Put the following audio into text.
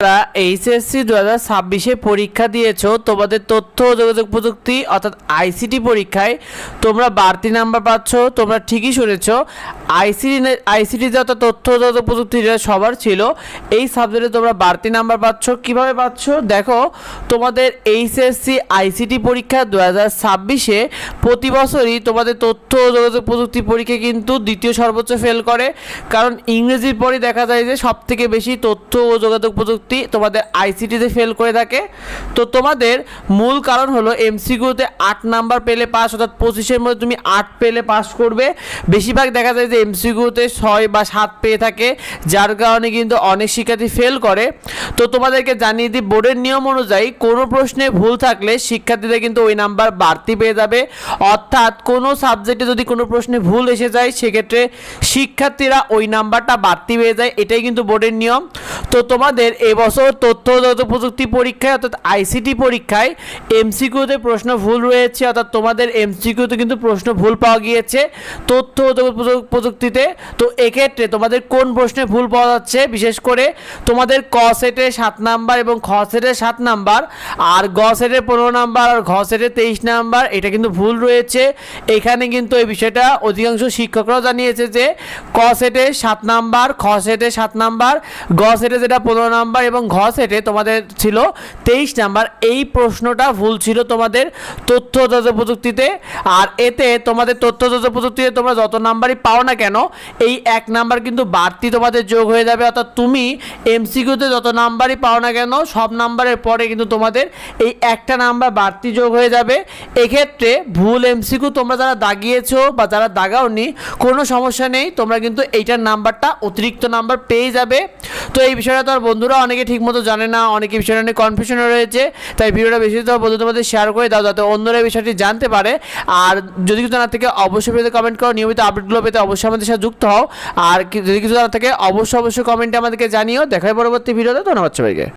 তোমরা এইচএসসি 2026 পরীক্ষা দিয়েছো, তোমাদের তথ্য ও যোগাযোগ প্রযুক্তি অর্থাৎ আইসিটি পরীক্ষায় তোমরা বাড়তি নাম্বার পাচ্ছ। তোমরা ঠিকই শুনেছো, আইসিটিতে অর্থাৎ তথ্য ও যোগাযোগ প্রযুক্তি যেটা সবার ছিল, এই সাবজেক্টে তোমরা বাড়তি নাম্বার পাচ্ছ। কিভাবে পাচ্ছ দেখো, তোমাদের এইচএসসি আইসিটি পরীক্ষা 2026 প্রতি বছরই তোমাদের তথ্য ও যোগাযোগ প্রযুক্তি পরীক্ষা কিন্তু দ্বিতীয় সর্বোচ্চ ফেল করে, কারণ ইংরেজির পরে দেখা যায় যে সবথেকে বেশি তথ্য ও যোগাযোগ প্রযুক্তি তোমাদের আইসিটিতে ফেল করে থাকে। তো তোমাদের মূল কারণ হলো এমসিকিউতে 8 নাম্বার পেলে পাস, অর্থাৎ 25-এর মধ্যে তুমি 8 পেলে পাস করবে। বেশিরভাগ দেখা যায় যে এমসিকিউতে 6 বা 7 পেয়ে থাকে, যার কারণে কিন্তু অনেক শিক্ষার্থী ফেল করে। তো তোমাদেরকে জানিয়ে দিই, বোর্ডের নিয়ম অনুযায়ী কোনো প্রশ্নে ভুল থাকলে শিক্ষার্থীদের কিন্তু ওই নাম্বার বাড়তি পেয়ে যাবে। অর্থাৎ কোনো সাবজেক্টে যদি কোনো প্রশ্নে ভুল এসে যায়, সেক্ষেত্রে শিক্ষার্থীরা ওই নাম্বারটা বাড়তি পেয়ে যায়। এটাই কিন্তু বোর্ডের নিয়ম। তো তোমাদের এবছর তথ্য ও যোগাযোগ প্রযুক্তি পরীক্ষায় অর্থাৎ আইসিটি পরীক্ষায় এমসিকিউতে প্রশ্ন ভুল রয়েছে, অর্থাৎ তোমাদের এমসিকিউতে কিন্তু প্রশ্ন ভুল পাওয়া গিয়েছে তথ্য ও যোগাযোগ প্রযুক্তিতে। তো এক্ষেত্রে তোমাদের কোন প্রশ্নে ভুল পাওয়া যাচ্ছে, বিশেষ করে তোমাদের ক সেটে 7 নাম্বার এবং খ সেটে 7 নাম্বার, আর গ সেটে 15 নাম্বার আর ঘ সেটে 23 নাম্বার, এটা কিন্তু ভুল রয়েছে। এখানে কিন্তু এই বিষয়টা অধিকাংশ শিক্ষকরাও জানিয়েছে যে ক সেটে 7 নাম্বার, খ সেটে 7 নাম্বার, গ সেটে যেটা 15 নাম্বার এবং ঘ সেটে তোমাদের ছিল 23 নাম্বার, এই প্রশ্নটা ভুল ছিল তোমাদের তথ্য ও যোগাযোগ প্রযুক্তিতে। আর এতে তোমাদের তথ্য ও যোগাযোগ প্রযুক্তিতে তোমরা যত নাম্বারই পাও না কেন, এই 1 নাম্বার কিন্তু বাড়তি তোমাদের যোগ হয়ে যাবে। অর্থাৎ তুমি এমসিকিউতে যত নাম্বারই পাও না কেন, সব নাম্বারের পরে কিন্তু তোমাদের এই একটা নাম্বার বাড়তি যোগ হয়ে যাবে। এক্ষেত্রে ভুল এমসিকিউ তোমরা যারা দাগিয়েছো বা যারা দাগাওনি, কোনো সমস্যা নেই, তোমরা কিন্তু এইটার নাম্বারটা অতিরিক্ত নাম্বার পেয়ে যাবে। তো এই বিষয়টা তো আর বন্ধুরা অনেকে ঠিকমতো জানে না, অনেকে বিষয়টা নিয়ে কনফিউশনে রয়েছে, তাই ভিডিওটা বেশি তো বন্ধুদের মধ্যে শেয়ার করে দাও যাতে অন্যরা এই বিষয়টি জানতে পারে। আর যদি কিছু জানার থেকে অবশ্যই পেতে কমেন্ট করো, নিয়মিত আপডেটগুলো পেতে অবশ্যই আমাদের সাথে যুক্ত হও। আর যদি কিছু জানার থেকে অবশ্যই কমেন্টে আমাদেরকে জানিও। দেখা হয় পরবর্তী ভিডিওতে। ধন্যবাদ সবাইকে।